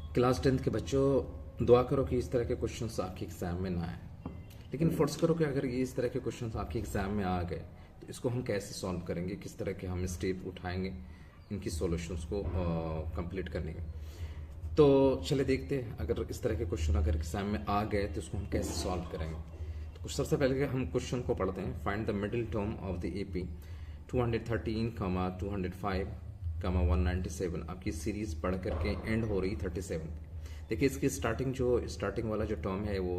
Class 10th के बच्चों, दुआ करो कि इस तरह के क्वेश्चंस आपके एग्ज़ाम में ना आए। लेकिन फोर्स करो कि अगर ये इस तरह के क्वेश्चंस आपके एग्ज़ाम में आ गए तो इसको हम कैसे सॉल्व करेंगे, किस तरह के हम स्टेप उठाएंगे इनकी सॉल्यूशंस को कंप्लीट करने के। तो चले देखते हैं, अगर इस तरह के क्वेश्चन अगर एग्ज़ाम में आ गए तो इसको हम कैसे सॉल्व करेंगे। तो कुछ सबसे पहले हम क्वेश्चन को पढ़ते हैं। Find the middle term of the AP 213, 205, 197। आपकी सीरीज पढ़ करके एंड हो रही 37। देखिए इसकी स्टार्टिंग वाला जो टर्म है वो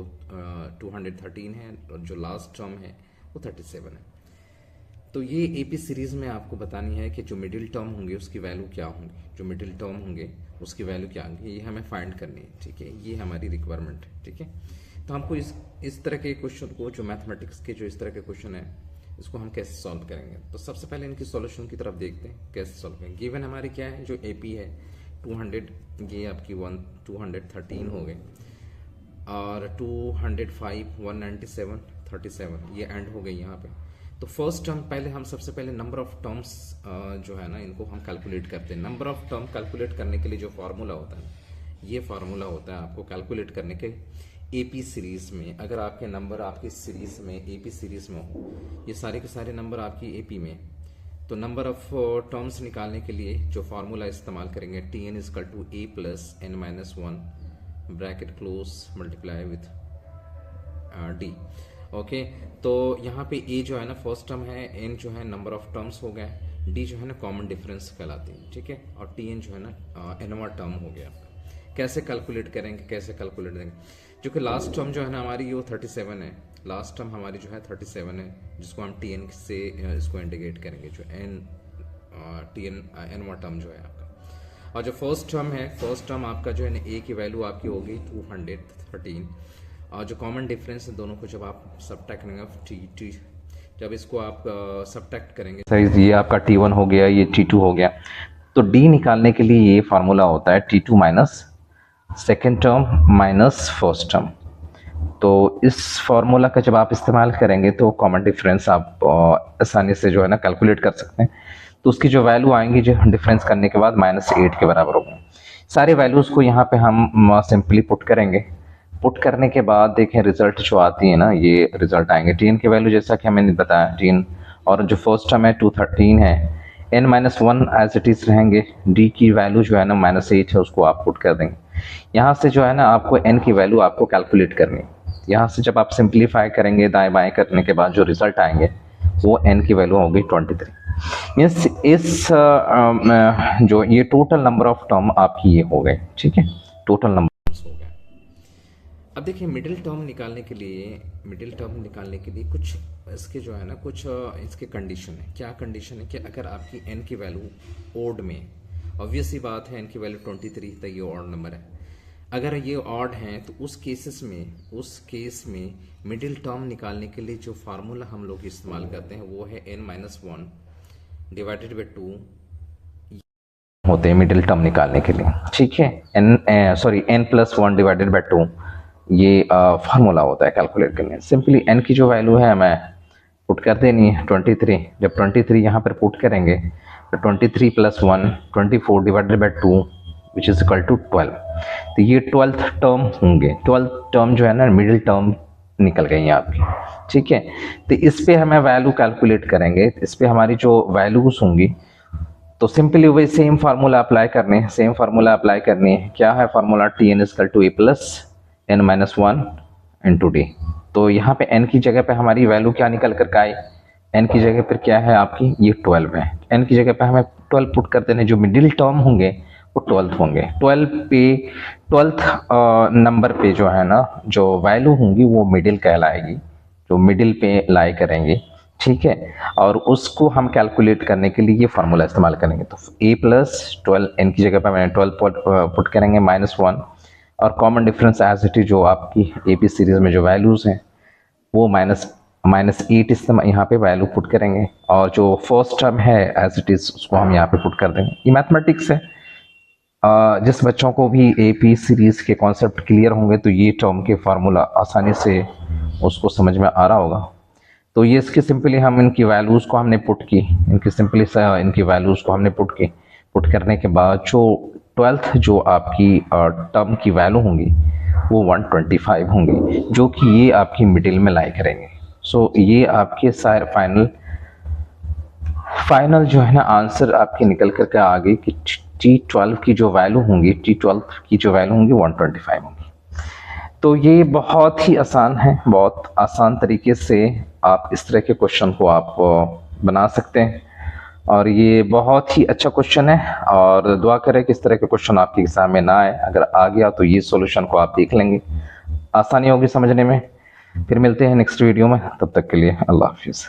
213 है और जो लास्ट टर्म है वो 37 है। तो ये AP सीरीज में आपको बतानी है कि जो मिडिल टर्म होंगे उसकी वैल्यू क्या होंगी, जो मिडिल टर्म होंगे उसकी वैल्यू क्या होंगी, ये हमें फाइंड करनी है। ठीक है, ये हमारी रिक्वायरमेंट है। ठीक है, तो हमको इस तरह के क्वेश्चन को, जो मैथमेटिक्स के जो इस तरह के क्वेश्चन है, इसको हम कैसे सॉल्व करेंगे। तो सबसे पहले इनकी सॉल्यूशन की तरफ देखते हैं कैसे सॉल्व करेंगे। गिवन हमारी क्या है, जो AP है 200, ये आपकी 213 हो गए और 205, 197, 37 ये एंड हो गई यहाँ पे। तो फर्स्ट टर्म पहले हम सबसे पहले नंबर ऑफ टर्म्स जो है ना इनको हम कैलकुलेट करते हैं। नंबर ऑफ टर्म कैलकुलेट करने के लिए जो फार्मूला होता है, ये फार्मूला होता है आपको कैलकुलेट करने के AP सीरीज में। अगर आपके नंबर आपकी सीरीज में AP सीरीज में हो, ये सारे के सारे नंबर आपकी AP में, तो नंबर ऑफ टर्म्स निकालने के लिए जो फार्मूला इस्तेमाल करेंगे TN = A + n-1 bracket close multiply with D। Okay, तो यहाँ पे A जो है ना फर्स्ट टर्म है, N जो है नंबर ऑफ टर्म्स हो गए, D जो है ना कॉमन डिफरेंस कहलाती है। ठीक है, और TN जो है ना nवां टर्म हो गया। कैसे कैलकुलेट करेंगे, कैसे कैलकुलेट देंगे, जो कि लास्ट टर्म जो है ना हमारी वो 37 है। लास्ट टर्म हमारी जो है 37 है, जिसको हम TN से इसको इंडिकेट करेंगे, जो TN nवां टर्म जो है आपका। और जो फर्स्ट टर्म है, फर्स्ट टर्म आपका जो है ना A की वैल्यू आपकी होगी 213, और जो कॉमन डिफरेंस है दोनों को जब आप सब्ट्रैक्ट करेंगे, जब इसको आप सब्ट्रैक्ट करेंगे, सही, ये आपका T1 हो गया, ये T2 हो गया। तो D निकालने के लिए ये फार्मूला होता है T2 minus second term minus first term. तो इस फार्मूला का जब आप इस्तेमाल करेंगे तो कॉमन डिफरेंस आप आसानी से जो है ना कैलकुलेट कर सकते हैं। तो उसकी जो वैल्यू आएंगी जो डिफरेंस करने के बाद -8 के बराबर होगा। सारे वैल्यूज़ को यहाँ पे हम सिंपली पुट करेंगे। पुट करने के बाद देखें रिजल्ट जो आती है ना, ये रिजल्ट आएंगे। TN की वैल्यू जैसा कि मैंने बताया TN, और जो फर्स्ट टर्म है 213 है, n-1 एज इट इज रहेंगे। D की वैल्यू जो है ना -8 है, उसको आप पुट कर देंगे। यहाँ से जो है ना आपको n की वैल्यू आपको कैलकुलेट करनी है। यहाँ से जब आप सिंप्लीफाई करेंगे दाएं बाएं करने के बाद जो रिजल्ट आएंगे वो n की वैल्यू होगी 23। मीन्स इस जो ये टोटल नंबर ऑफ टर्म आपकी ये हो गए। ठीक है, टोटल नंबर हो गए। अब देखिए मिडिल टर्म निकालने के लिए कुछ इसके जो है ना कुछ इसके कंडीशन है। क्या कंडीशन है कि अगर आपकी n की वैल्यू ओड में, ऑब्वियस सी बात है n की वैल्यू 23 तो ये ऑड नंबर है। अगर ये ऑड हैं तो उस केस में मिडिल टर्म निकालने के लिए जो फार्मूला हम लोग इस्तेमाल करते हैं वो है n-1 डिवाइडेड बाई 2 होते हैं मिडिल टर्म निकालने के लिए। ठीक है, n+1 डिवाइडेड बाई 2 ये फार्मूला होता है कैलकुलेट करने। सिंपली n की जो वैल्यू है हमें पुट कर देनी है 23। जब 23 यहाँ पर पुट करेंगे तो 23 + 1 24 divided by 2 which is equal to 12। तो ये 12th टर्म होंगे। 12th टर्म जो है ना मिडिल टर्म निकल गई है आपकी। ठीक है, तो इस पे हमें वैल्यू कैलकुलेट करेंगे। इस पे हमारी जो वैल्यूज होंगी तो सिंपली वही सेम फार्मूला अप्लाई करने हैं। क्या है formula? TN = A + n-1 × D। तो यहाँ पे n की जगह पे हमारी वैल्यू क्या निकल कर आई? n की जगह पर क्या है आपकी? ये 12 है। n की जगह पे हमें 12 पुट कर देने, जो मिडिल टर्म होंगे वो 12th होंगे। 12th नंबर पे जो है ना जो वैल्यू होंगी वो मिडिल कहलाएगी, जो मिडिल पे लाई करेंगे। ठीक है, और उसको हम कैलकुलेट करने के लिए ये फार्मूला इस्तेमाल करेंगे। तो A + 12, n की जगह पे मैंने 12 पुट करेंगे -1, और common difference as it is जो आपकी AP सीरीज में जो वैल्यूज हैं वो -8 इस्तेमाल यहाँ पे वैल्यू पुट करेंगे, और जो फर्स्ट टर्म है एज इट इज उसको हम यहाँ पे पुट कर देंगे। ये मैथमेटिक्स है। जिस बच्चों को भी AP सीरीज के कॉन्सेप्ट क्लियर होंगे तो ये टर्म के फार्मूला आसानी से उसको समझ में आ रहा होगा। तो ये इसकी सिंपली हम इनकी वैल्यूज़ को हमने पुट की, इनकी वैल्यूज़ को हमने पुट करने के बाद जो 12th जो आपकी टर्म की वैल्यू होंगी वो 125 होंगी, जो कि ये आपकी मिडिल में लाई करेंगे। सो ये आपके सारे फाइनल जो है ना आंसर आपके निकल करके आ गई कि T12 की जो वैल्यू होंगी, T12 की जो वैल्यू होंगी 125 होंगी। तो ये बहुत ही आसान है, बहुत आसान तरीके से आप इस तरह के क्वेश्चन को आप बना सकते हैं और ये बहुत ही अच्छा क्वेश्चन है। और दुआ करें कि इस तरह के क्वेश्चन आपके एग्जाम में ना आए। अगर आ गया तो ये सॉल्यूशन को आप देख लेंगे, आसानी होगी समझने में। फिर मिलते हैं नेक्स्ट वीडियो में, तब तक के लिए अल्लाह हाफिज़।